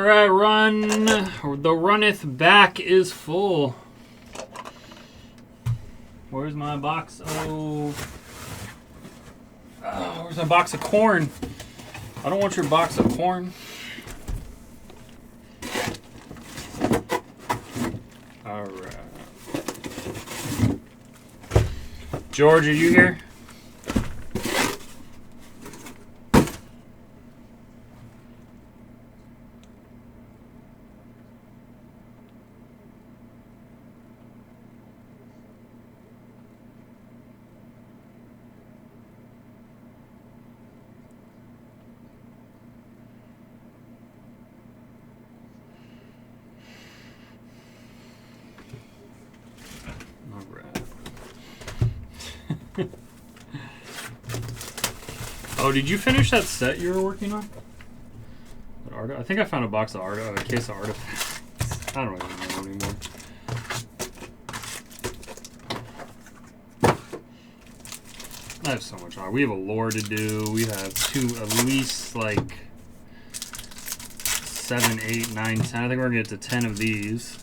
right, run. The runneth back is full. Where's my box? Where's my box of corn? I don't want your box of corn. All right. George, are you here? Oh, did you finish that set you were working on? I think I found a box of a case of artifacts. I don't even know anymore. I have so much on. We have a lore to do. We have at least like 7, 8, 9, 10. I think we're gonna get to 10 of these.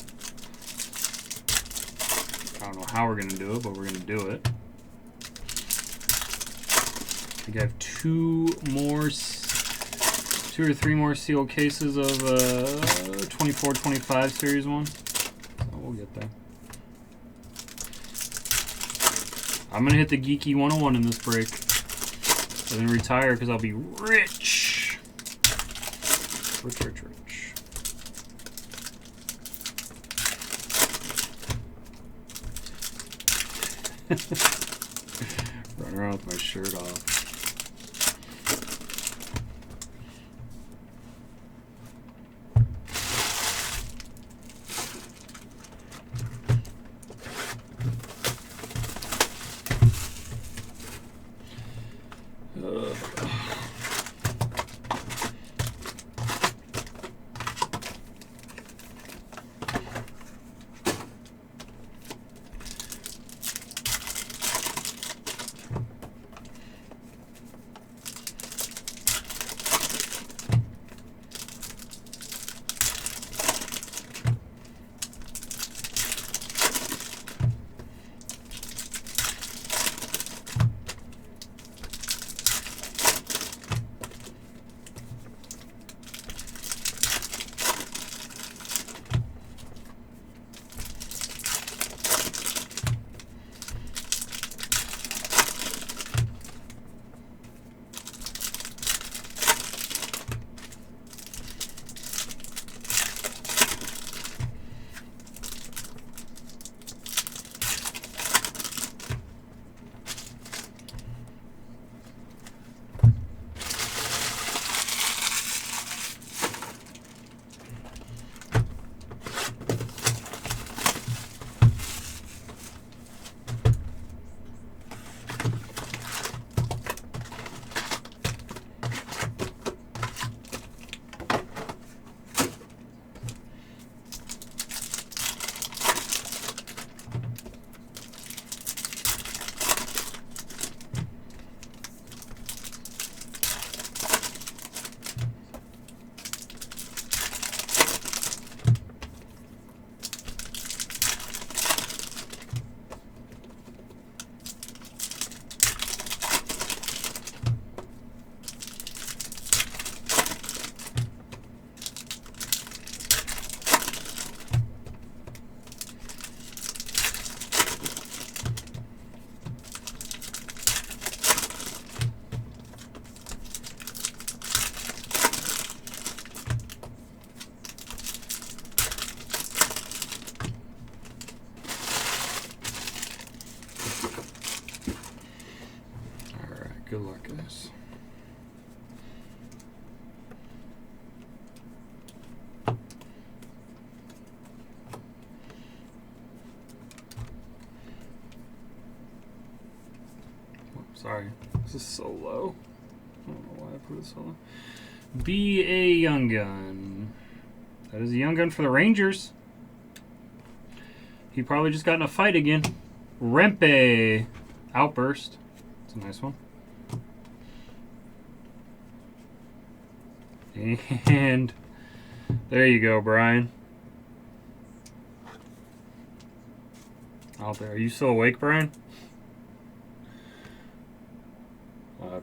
I don't know how we're gonna do it, but we're gonna do it. I think I have 2 or 3 more sealed cases of 24-25 series 1. So we'll get there. I'm gonna hit the Geeky 101 in this break. And then retire because I'll be rich. Rich. Run around with my shirt off. Good luck, guys. Sorry, this is so low. I don't know why I put it so low. Be a Young Gun. That is a Young Gun for the Rangers. He probably just got in a fight again. Rempe. Outburst. It's a nice one. And There you go, Brian. Out there. Are you still awake, Brian?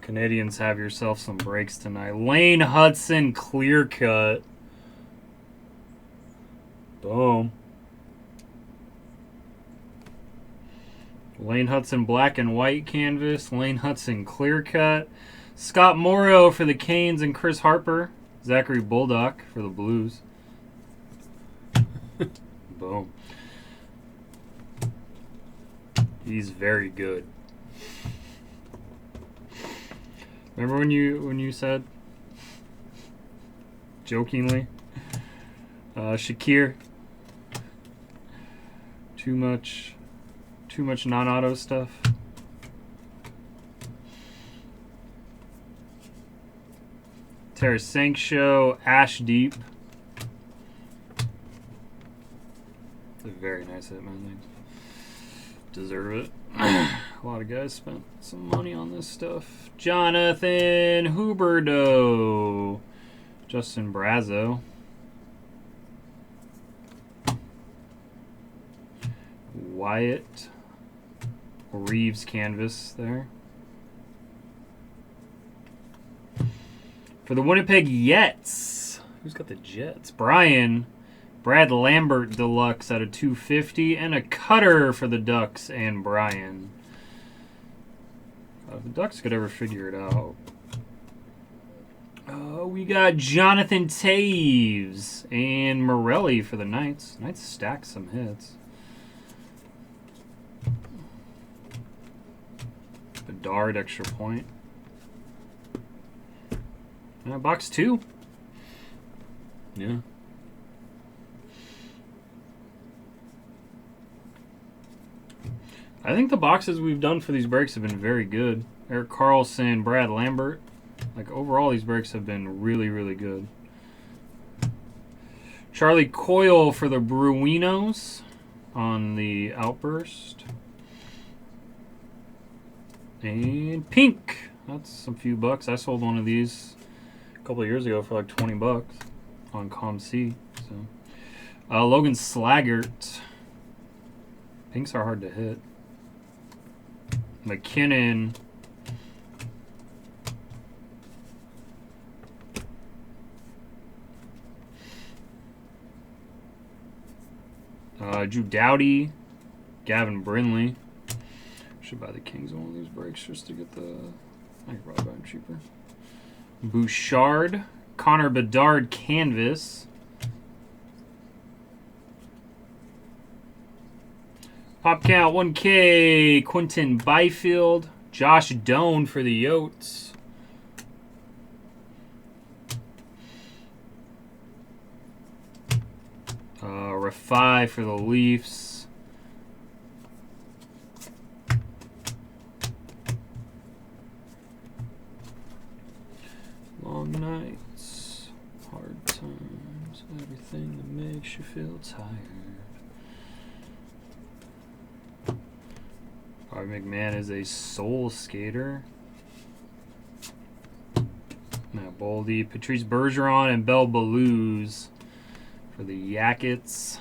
Canadians, have yourself some breaks tonight. Lane Hudson, clear cut. Boom. Lane Hudson, black and white canvas. Lane Hudson, clear cut. Scott Morrow for the Canes and Chris Harper. Zachary Bulldog for the Blues. Boom. He's very good. Remember when you said jokingly, Shakir, too much non-auto stuff. Tarasenko, Ash Deep. It's a very nice hit, man. Deserve it. A lot of guys spent some money on this stuff. Jonathan Huberdeau. Justin Brazo. Wyatt Reeves canvas there. For the Winnipeg Jets. Who's got the Jets? Brad Lambert Deluxe out of 250. And a cutter for the Ducks and Brian. If the Ducks could ever figure it out. We got Jonathan Taves and Morelli for the Knights. Knights stacked some hits. Bedard extra point. Box 2. Yeah. I think the boxes we've done for these breaks have been very good. Eric Carlson, Brad Lambert. Like, overall, these breaks have been really, really good. Charlie Coyle for the Bruinos on the Outburst. And Pink. That's some few bucks. I sold one of these a couple of years ago for like 20 bucks on ComC. So, Logan Slaggert. Pinks are hard to hit. McKinnon. Drew Doughty. Gavin Brindley. Should buy the Kings on one of these breaks just to get the... I could probably buy them cheaper. Bouchard. Connor Bedard canvas. Pop count 1K. Quentin Byfield. Josh Doan for the Yotes. Rafai for the Leafs. Long nights, hard times, everything that makes you feel tired. Bobby McMahon is a soul skater. Matt Boldy, Patrice Bergeron, and Bell Balouse for the Yakets.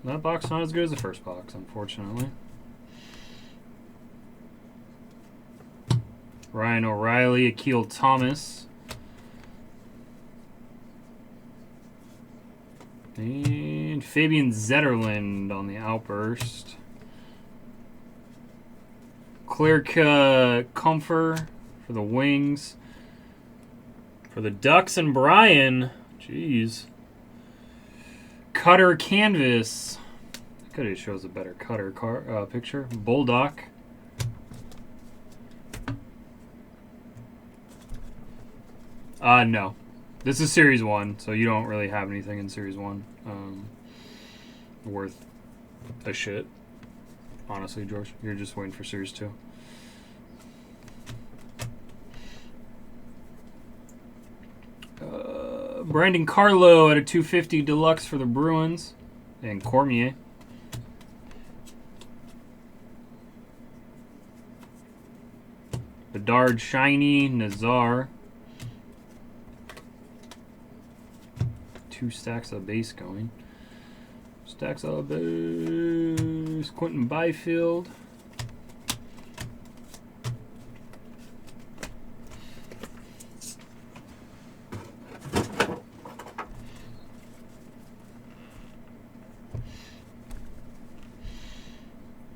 That box not as good as the first box, unfortunately. Ryan O'Reilly, Akil Thomas. And Fabian Zetterlund on the Outburst. Clear Comfort for the Wings. For the Ducks and Brian. Jeez. Cutter canvas. Could have shows a better Cutter picture. Bulldog. No. This is Series 1, so you don't really have anything in Series 1 worth a shit. Honestly, George. You're just waiting for Series 2. Brandon Carlo at a 250 Deluxe for the Bruins. And Cormier. Bedard shiny, Nazar. 2 stacks of base going. Stacks of base. Quentin Byfield.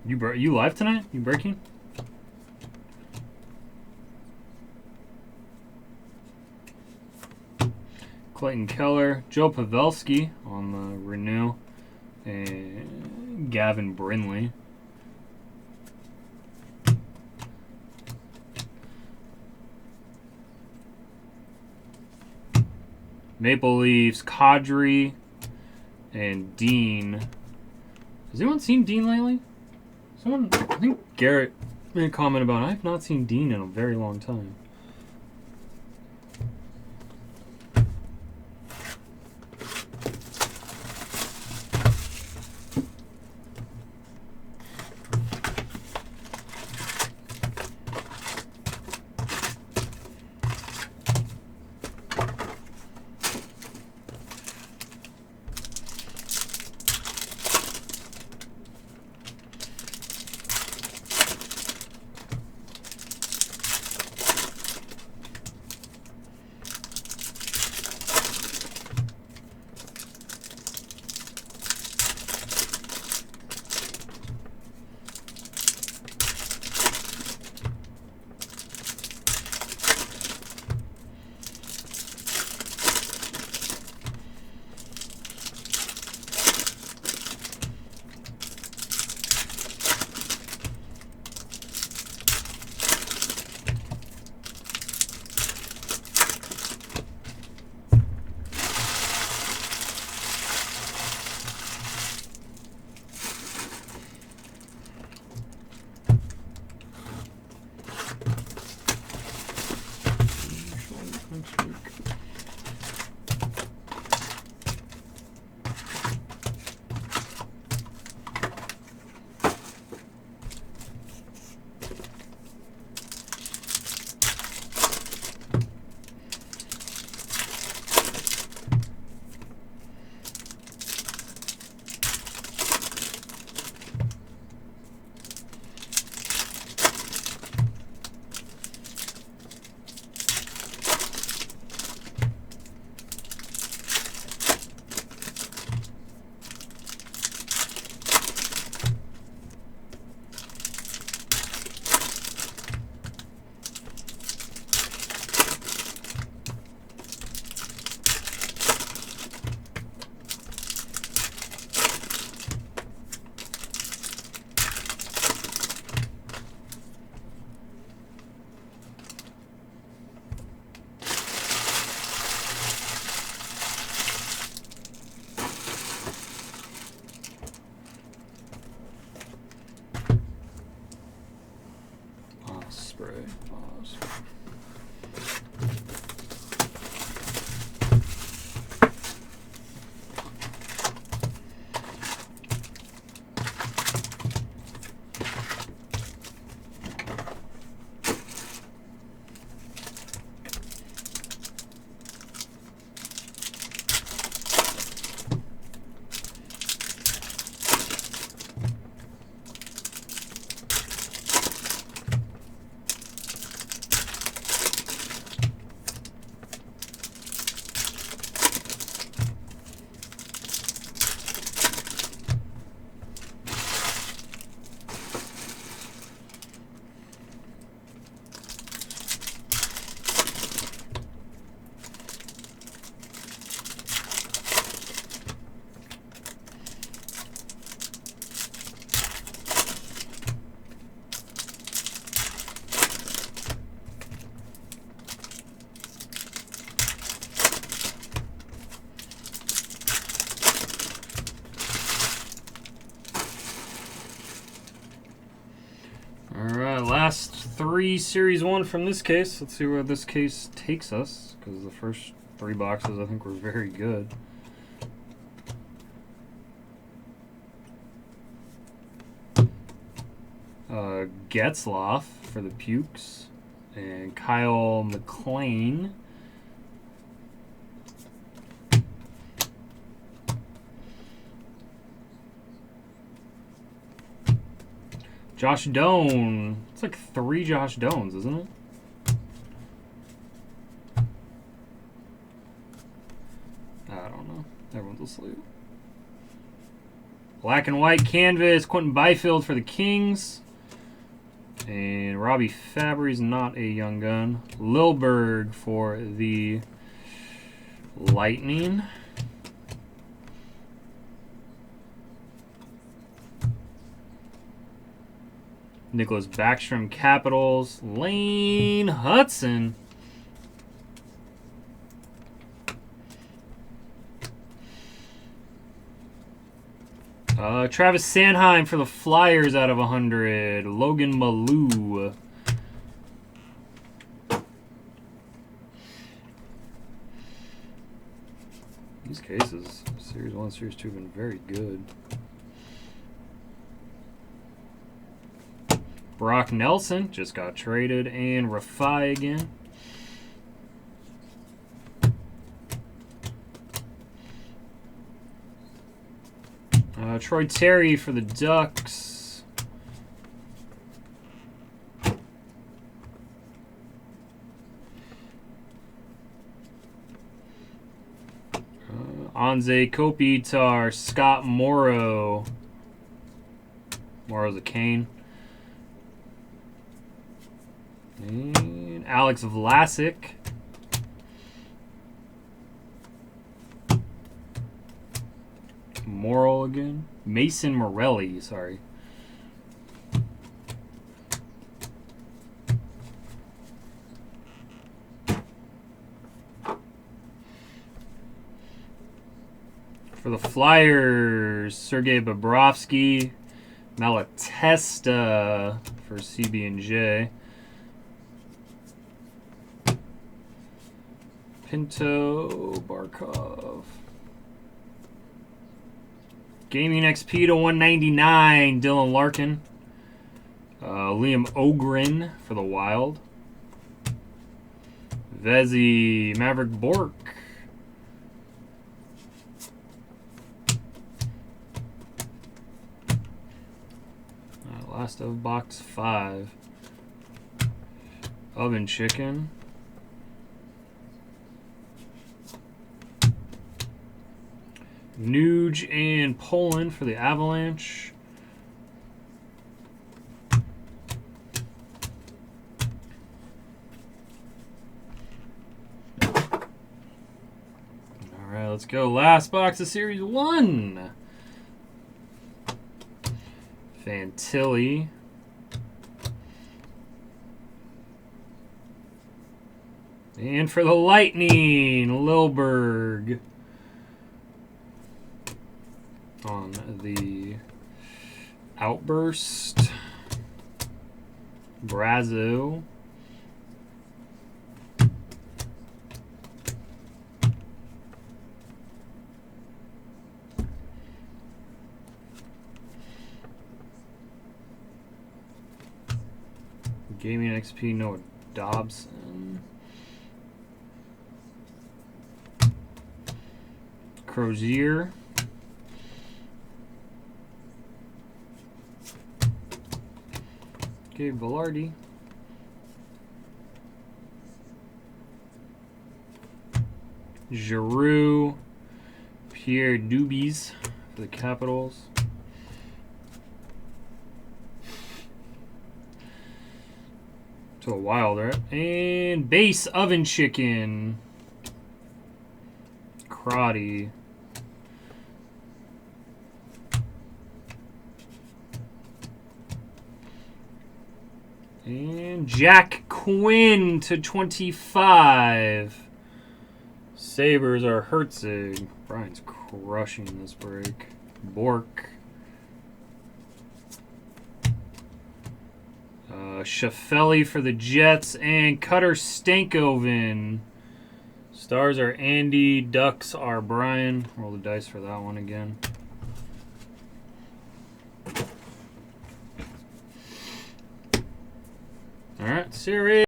You live tonight? You breaking? Clayton Keller, Joe Pavelski on the renew, and Gavin Brindley. Maple Leafs, Kadri, and Dean. Has anyone seen Dean lately? Someone, I think Garrett made a comment about, I have not seen Dean in a very long time. Last 3 Series 1 from this case. Let's see where this case takes us, because the first 3 boxes I think were very good. Getzlaf for the Pukes. And Kyle McLean. Josh Doan. It's like 3 Josh Doans, isn't it? I don't know. Everyone's asleep. Black and white canvas. Quentin Byfield for the Kings. And Robbie Fabry's not a young gun. Lilberg for the Lightning. Nicholas Backstrom Capitals. Lane Hudson. Travis Sanheim for the Flyers out of 100. Logan Malou. These cases, Series 1, Series 2 have been very good. Brock Nelson just got traded. And Rafai again. Troy Terry for the Ducks. Anze Kopitar, Scott Morrow. Morrow's a Kane. And Alex Vlasic. Morrill again. Mason Morelli, sorry. For the Flyers, Sergei Bobrovsky, Malatesta for CB&J. Pinto, Barkov. Gaming XP to 199, Dylan Larkin. Liam Ogren for the Wild. Vezi, Maverick Bork. Last of box 5. Oven Chicken. Nuge and Poland for the Avalanche. Alright, let's go. Last box of Series 1. Fantilli. And for the Lightning, Lilberg. On the Outburst, Brazo, Gaming XP, Noah Dobson, Crozier. Gabe Velarde. Giroux. Pierre Dubis for the Capitals. To a Wild, right? And base Oven Chicken. Crotty. And Jack Quinn to 25. Sabres are Herzig. Brian's crushing this break. Bork. Shaffelli for the Jets. And Cutter Stankoven. Stars are Andy. Ducks are Brian. Roll the dice for that one again. All right, series.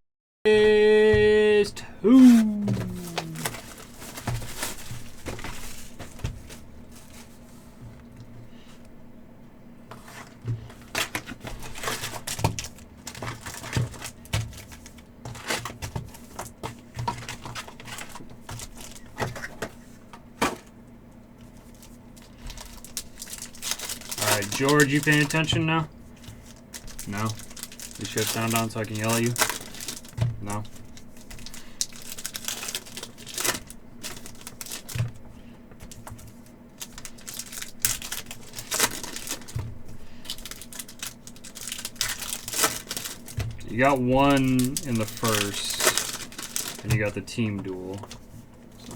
George, you paying attention now? No? You should have sound on so I can yell at you? No? You got one in the first, and you got the team duel. So.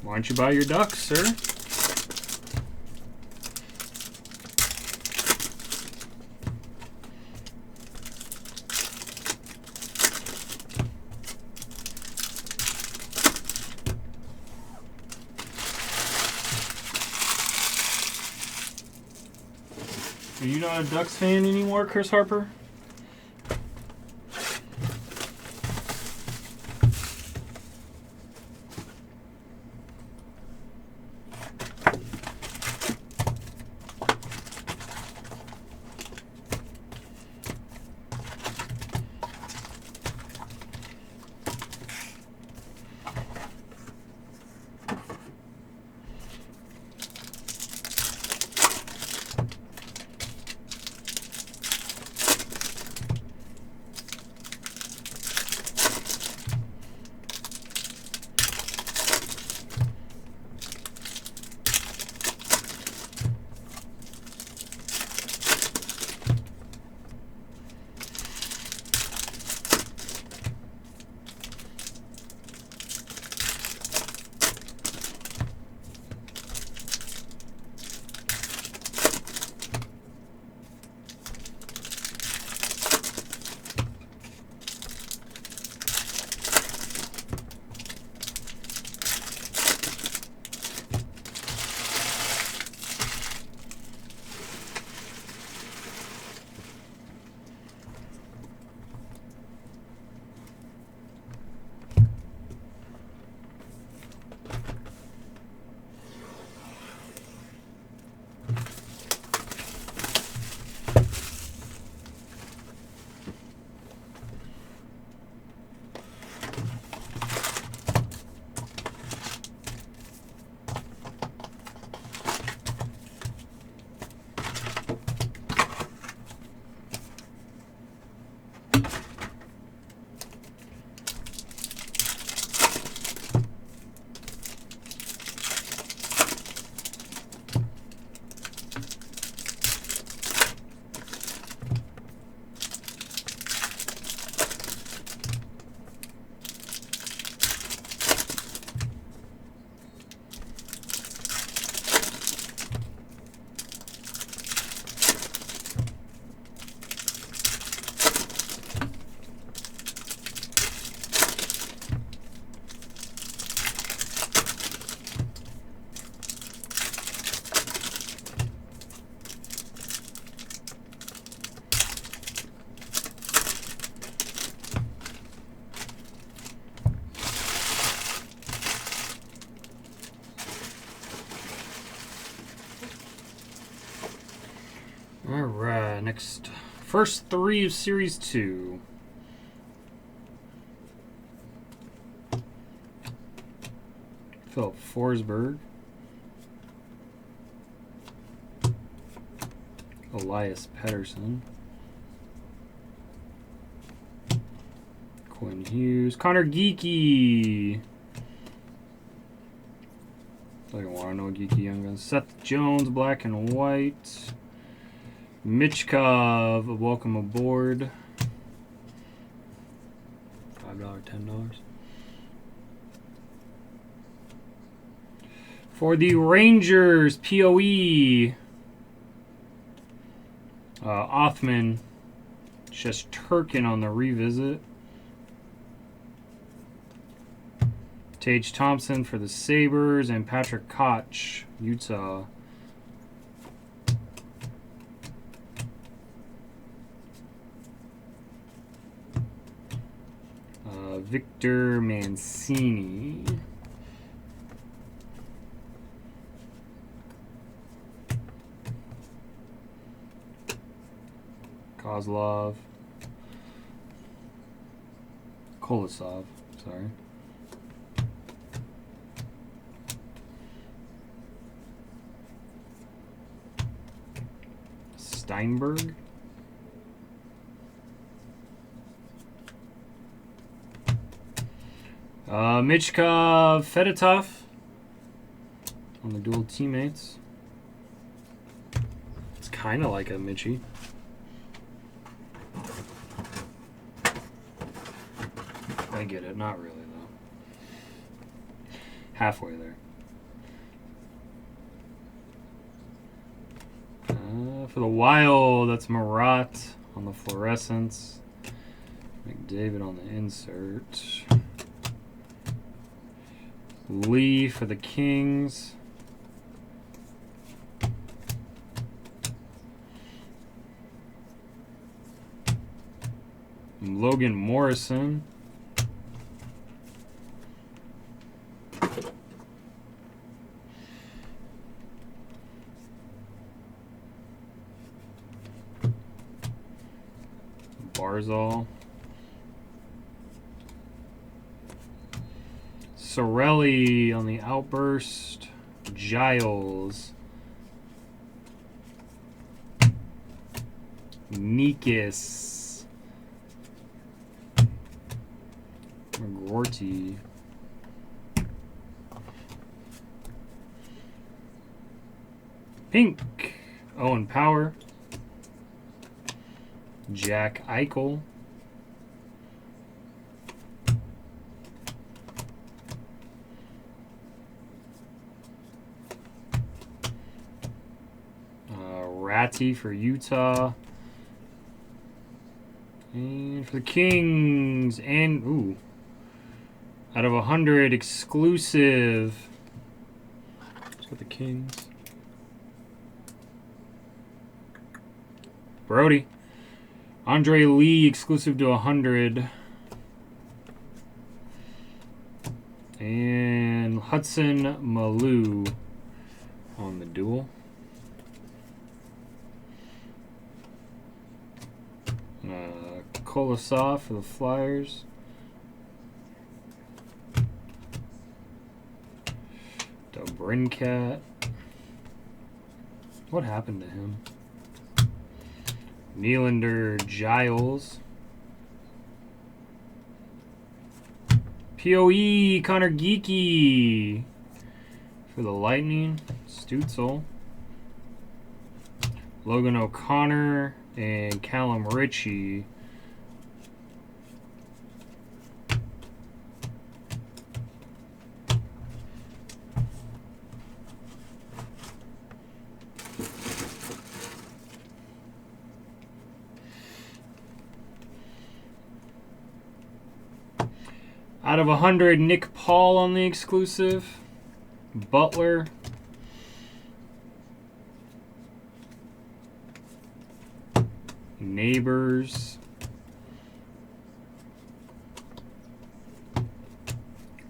Why don't you buy your ducks, sir? Are you not a Ducks fan anymore, Chris Harper? Alright, next. First three of Series 2. Philip Forsberg. Elias Pettersson. Quinn Hughes. Connor Geeky. I don't want to know Geeky Young Guns. Seth Jones, black and white. Michkov, welcome aboard. $5, $10. For the Rangers, POE. Othman, Shesterkin on the revisit. Tage Thompson for the Sabres, and Patrick Koch, Utah. Victor Mancini. Kozlov. Kolosov, sorry. Steinberg. Michka Fedotov on the dual teammates. It's kind of like a Mitchie. I get it, not really though. Halfway there. For the Wild, that's Marat on the fluorescence. McDavid on the insert. Lee for the Kings. Logan Morrison. Barzal. Sorelli on the outburst. Giles. Nikis. McGorty. Pink. Owen Power. Jack Eichel. Ratty for Utah. And for the Kings. And, ooh. Out of 100, exclusive. Let's go the Kings. Brody. Andre Lee, exclusive to 100. And Hudson Malou on the duel. Kolosov for the Flyers. Dobrincat. What happened to him? Nylander, Giles. POE, Connor Geeky for the Lightning. Stutzel. Logan O'Connor and Callum Ritchie. Out of 100, Nick Paul on the exclusive. Butler. Neighbors.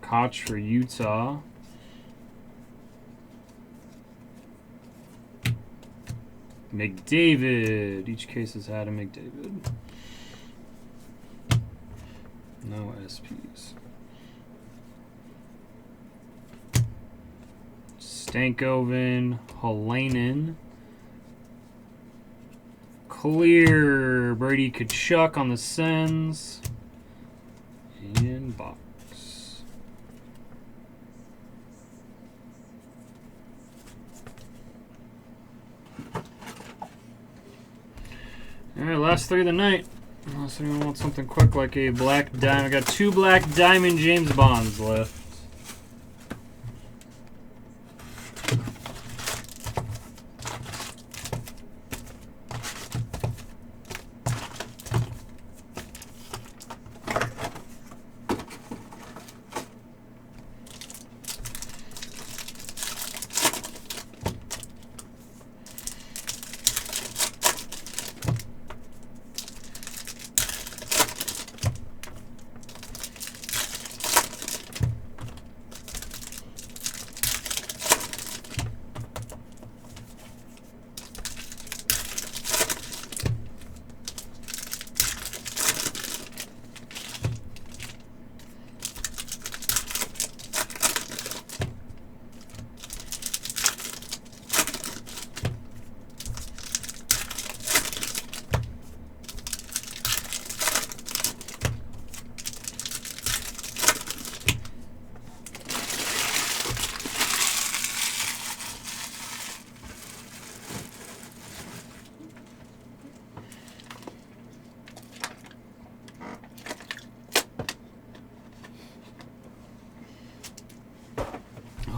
Koch for Utah. McDavid. Each case has had a McDavid. No SPs. Stankoven, Halanen. Clear, Brady Tkachuk on the Sens. And box. Alright, last three of the night. Unless anyone wants something quick like a black diamond. I got 2 black diamond James Bonds left.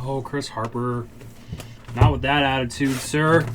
No, Chris Harper. Not with that attitude, sir.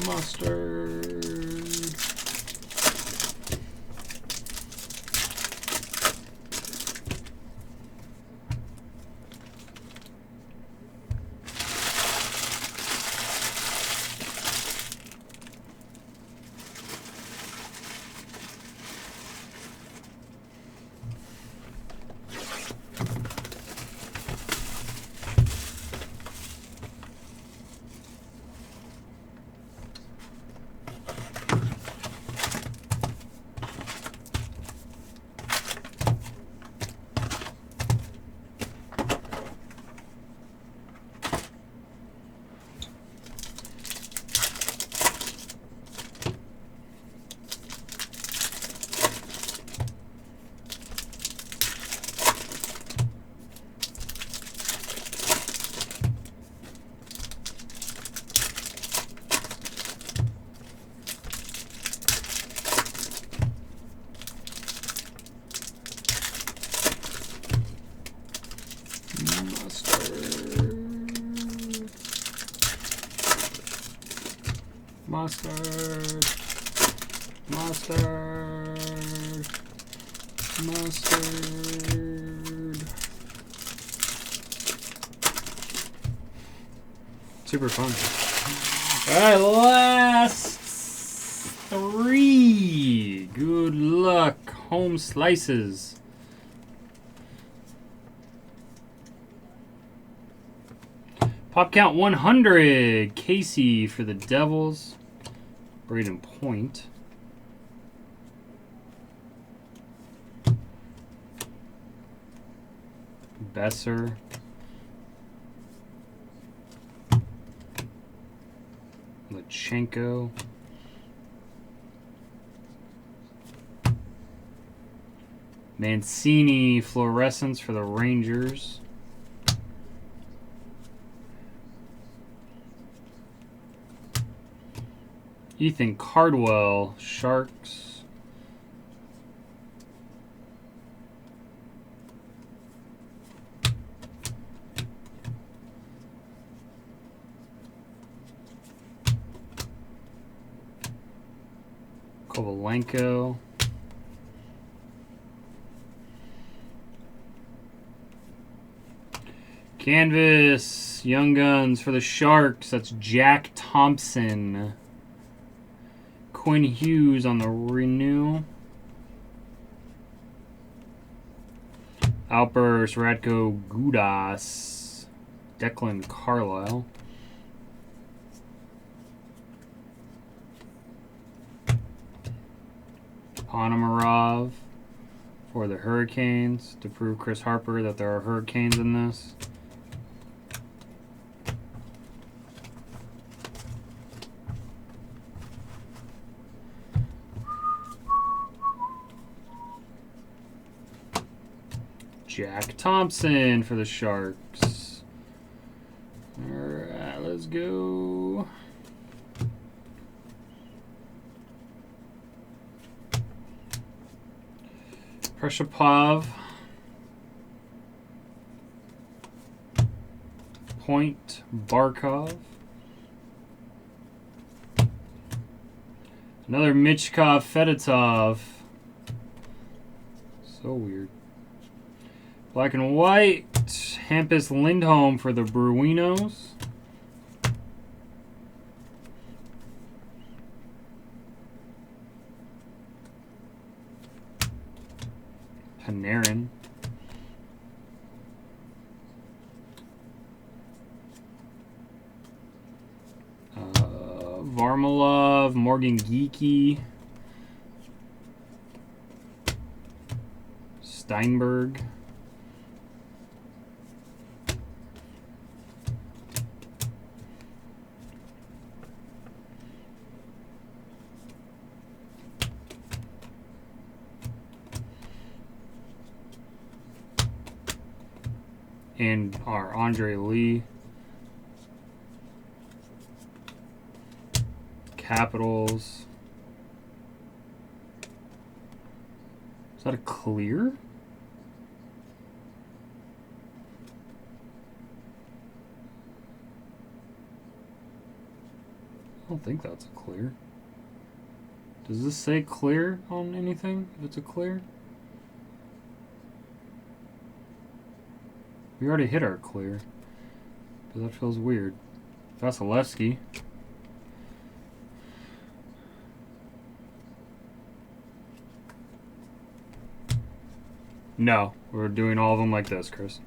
Mustard. Mustard. Mustard. Mustard. Super fun. All right, last three. Good luck. Home slices. Pop count 100. Casey for the Devils. Braden Point. Besser. Lachenko. Mancini fluorescence for the Rangers. Ethan Cardwell, Sharks. Kovalenko. Canvas, Young Guns for the Sharks. That's Jack Thompson. Quinn Hughes on the renew. Alpers, Radko Gudas. Declan Carlisle. Ponomarov for the Hurricanes to prove Chris Harper that there are Hurricanes in this. Jack Thompson for the Sharks. Alright, let's go. Preshapov. Point Barkov. Another Michkov Fedotov. So weird. Black and white. Hampus Lindholm for the Bruinos. Panarin. Varlamov, Morgan Geekie, Steinberg, and our Andre Lee. Capitals. Is that a clear? I don't think that's a clear. Does this say clear on anything? If it's a clear? We already hit our clear. But that feels weird. Vasilevsky. No, we're doing all of them like this, Chris.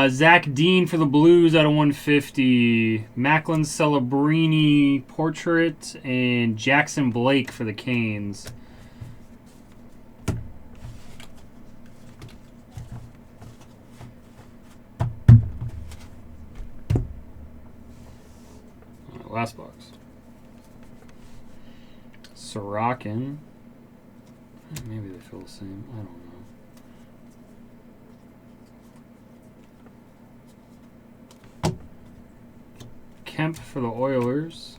Zach Dean for the Blues out of 150. Macklin Celebrini portrait and Jackson Blake for the Canes. Last box. Sorokin. Maybe they feel the same. I don't know. Kemp for the Oilers.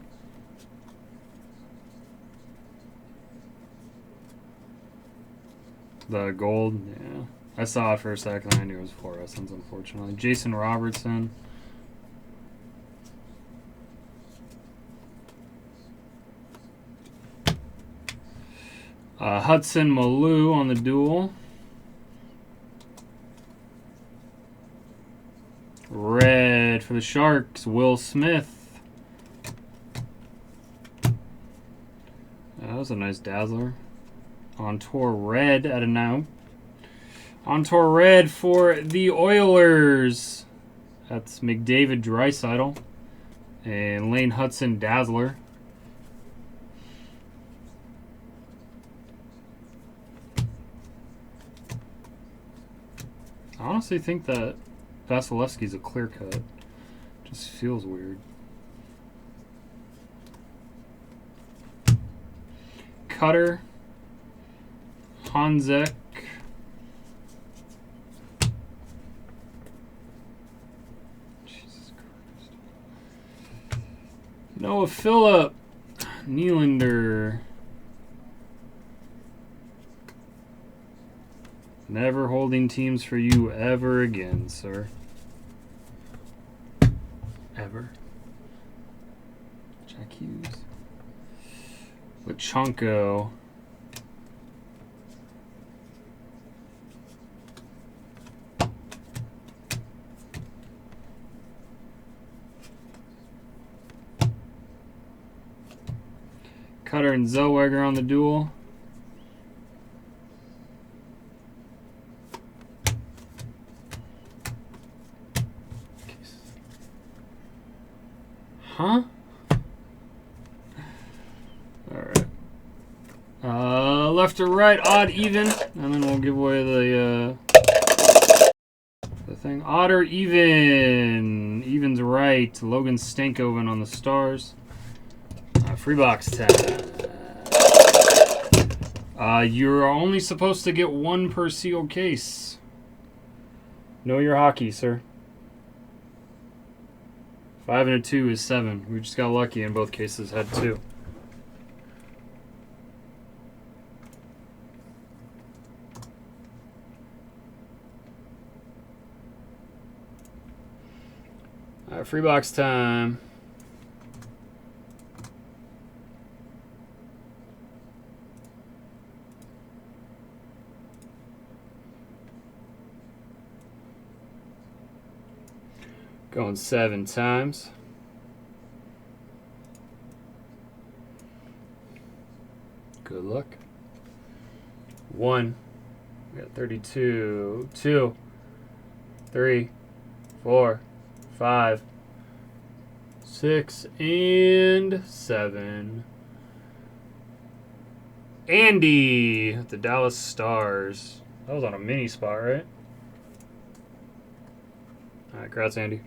The gold, yeah. I saw it for a second. I knew it was fluorescence, unfortunately. Jason Robertson. Hudson Malou on the duel. Red for the Sharks, Will Smith. That was a nice dazzler. On tour red out of now. On tour red for the Oilers. That's McDavid Draisaitl. And Lane Hudson Dazzler. I honestly think that Vasilevsky's a clear cut. Just feels weird. Cutter. Hanzek. Jesus Christ. Noah Phillip. Nylander. Never holding teams for you ever again, sir. Ever. Jack Hughes. Lechonko. Cutter and Zellweger on the duel. Huh? Alright. Left or right, odd, even. And then we'll give away the thing. Odd or even. Even's right. Logan Stankoven on the Stars. Free box tag. You're only supposed to get one per sealed case. Know your hockey, sir. 5 and a 2 is 7. We just got lucky in both cases, had 2. Alright, free box time. Going 7 times. Good luck. 1, We got 32. 2, 3, 4, 5, 6, and 7. Andy at the Dallas Stars. That was on a mini spot, right? All right, congrats, Andy.